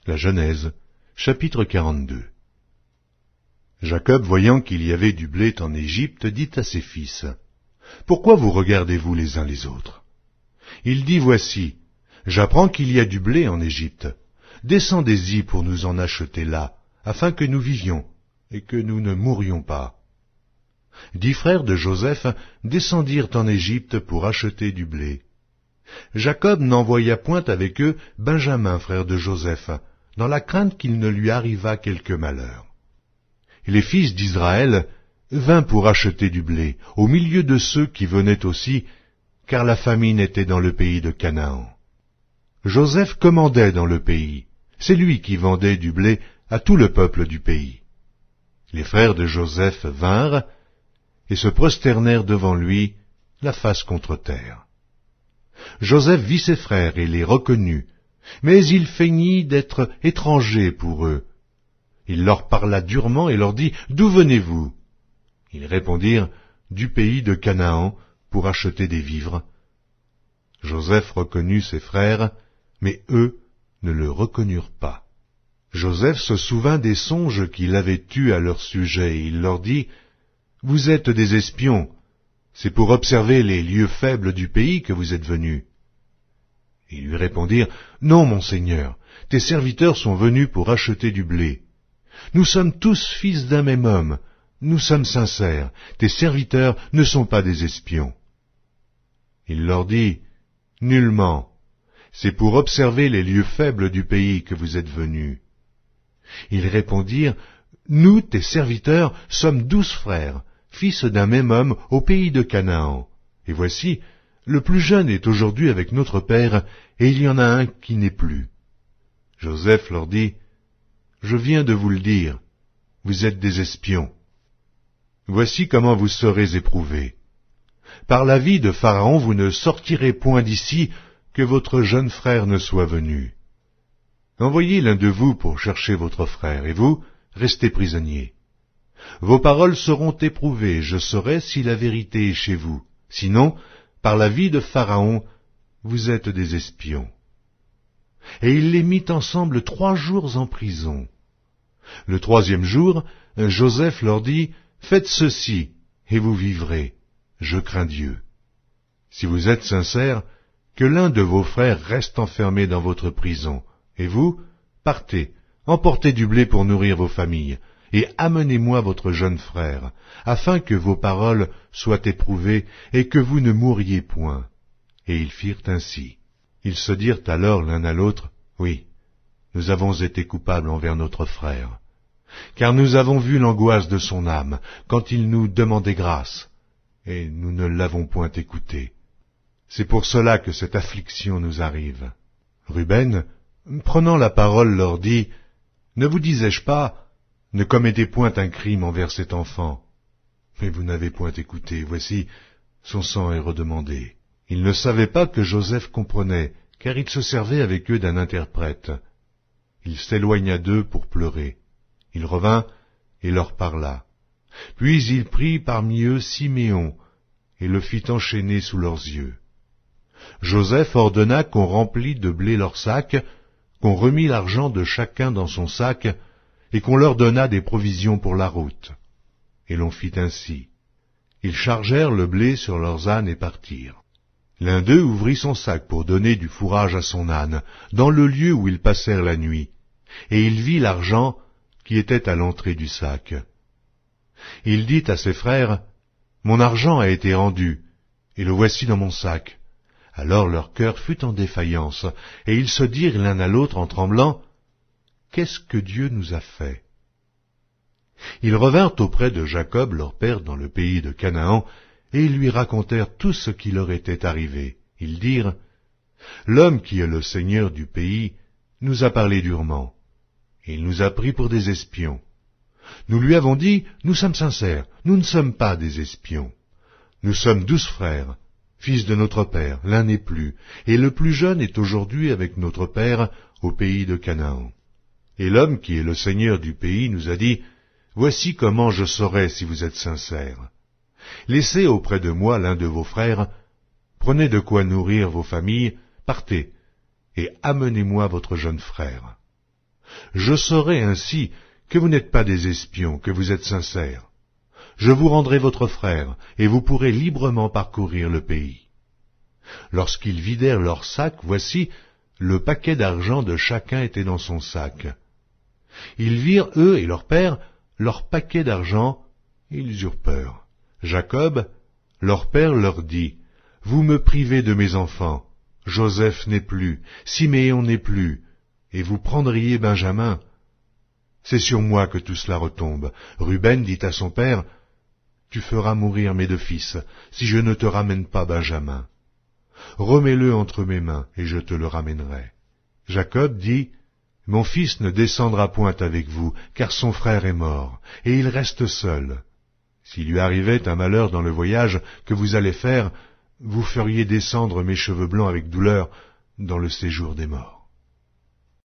La Genèse, chapitre 42. Jacob, voyant qu'il y avait du blé en Égypte, dit à ses fils, « Pourquoi vous regardez-vous les uns les autres ?» Il dit, « Voici, j'apprends qu'il y a du blé en Égypte. Descendez-y pour nous en acheter là, afin que nous vivions, et que nous ne mourions pas. » 10 frères de Joseph descendirent en Égypte pour acheter du blé. Jacob n'envoya point avec eux Benjamin, frère de Joseph, dans la crainte qu'il ne lui arrivât quelque malheur. Et les fils d'Israël vinrent pour acheter du blé, au milieu de ceux qui venaient aussi, car la famine était dans le pays de Canaan. Joseph commandait dans le pays, c'est lui qui vendait du blé à tout le peuple du pays. Les frères de Joseph vinrent, et se prosternèrent devant lui, la face contre terre. Joseph vit ses frères et les reconnut, mais il feignit d'être étranger pour eux. Il leur parla durement et leur dit, « D'où venez-vous » Ils répondirent, « Du pays de Canaan, pour acheter des vivres. » Joseph reconnut ses frères, mais eux ne le reconnurent pas. Joseph se souvint des songes qu'il avait eus à leur sujet, et il leur dit, « Vous êtes des espions, c'est pour observer les lieux faibles du pays que vous êtes venus. » Ils lui répondirent, « Non, mon Seigneur, tes serviteurs sont venus pour acheter du blé. Nous sommes tous fils d'un même homme, nous sommes sincères, tes serviteurs ne sont pas des espions. » Il leur dit, « Nullement, c'est pour observer les lieux faibles du pays que vous êtes venus. » Ils répondirent, « Nous, tes serviteurs, sommes 12 frères, fils d'un même homme au pays de Canaan. Et voici, le plus jeune est aujourd'hui avec notre père, et il y en a un qui n'est plus. » Joseph leur dit, « Je viens de vous le dire, vous êtes des espions. Voici comment vous serez éprouvés. Par la vie de Pharaon, vous ne sortirez point d'ici, que votre jeune frère ne soit venu. Envoyez l'un de vous pour chercher votre frère, et vous, restez prisonniers. Vos paroles seront éprouvées, je saurai si la vérité est chez vous. Sinon, par la vie de Pharaon, vous êtes des espions. » Et il les mit ensemble 3 jours en prison. Le 3e jour, Joseph leur dit, « Faites ceci, et vous vivrez. Je crains Dieu. Si vous êtes sincères, que l'un de vos frères reste enfermé dans votre prison, et vous, partez, emportez du blé pour nourrir vos familles, et amenez-moi votre jeune frère, afin que vos paroles soient éprouvées, et que vous ne mouriez point. » Et ils firent ainsi. Ils se dirent alors l'un à l'autre, « Oui, nous avons été coupables envers notre frère, car nous avons vu l'angoisse de son âme, quand il nous demandait grâce, et nous ne l'avons point écouté. C'est pour cela que cette affliction nous arrive. » Ruben, prenant la parole, leur dit, « Ne vous disais-je pas, ne commettez point un crime envers cet enfant. Mais vous n'avez point écouté, voici, son sang est redemandé. » Ils ne savaient pas que Joseph comprenait, car il se servait avec eux d'un interprète. Il s'éloigna d'eux pour pleurer. Il revint et leur parla. Puis il prit parmi eux Siméon, et le fit enchaîner sous leurs yeux. Joseph ordonna qu'on remplît de blé leurs sacs, qu'on remît l'argent de chacun dans son sac, et qu'on leur donna des provisions pour la route. Et l'on fit ainsi. Ils chargèrent le blé sur leurs ânes et partirent. L'un d'eux ouvrit son sac pour donner du fourrage à son âne, dans le lieu où ils passèrent la nuit, et il vit l'argent qui était à l'entrée du sac. Il dit à ses frères, « Mon argent a été rendu, et le voici dans mon sac. » Alors leur cœur fut en défaillance, et ils se dirent l'un à l'autre en tremblant, « Qu'est-ce que Dieu nous a fait ?» Ils revinrent auprès de Jacob, leur père, dans le pays de Canaan, et ils lui racontèrent tout ce qui leur était arrivé. Ils dirent, « L'homme qui est le seigneur du pays nous a parlé durement, et il nous a pris pour des espions. Nous lui avons dit, « Nous sommes sincères, nous ne sommes pas des espions. Nous sommes 12 frères, fils de notre père, l'un n'est plus, et le plus jeune est aujourd'hui avec notre père au pays de Canaan. Et l'homme qui est le seigneur du pays nous a dit, « Voici comment je saurai si vous êtes sincères. Laissez auprès de moi l'un de vos frères, prenez de quoi nourrir vos familles, partez, et amenez-moi votre jeune frère. » Je saurai ainsi que vous n'êtes pas des espions, que vous êtes sincères. Je vous rendrai votre frère, et vous pourrez librement parcourir le pays. » Lorsqu'ils vidèrent leur sac, voici, le paquet d'argent de chacun était dans son sac. Ils virent, eux et leur père, leur paquet d'argent, et ils eurent peur. Jacob, leur père, leur dit, « Vous me privez de mes enfants. Joseph n'est plus, Siméon n'est plus, et vous prendriez Benjamin. C'est sur moi que tout cela retombe. » Ruben dit à son père, « Tu feras mourir mes deux fils, si je ne te ramène pas Benjamin. Remets-le entre mes mains, et je te le ramènerai. » Jacob dit, « Mon fils ne descendra point avec vous, car son frère est mort, et il reste seul. S'il lui arrivait un malheur dans le voyage que vous allez faire, vous feriez descendre mes cheveux blancs avec douleur dans le séjour des morts. »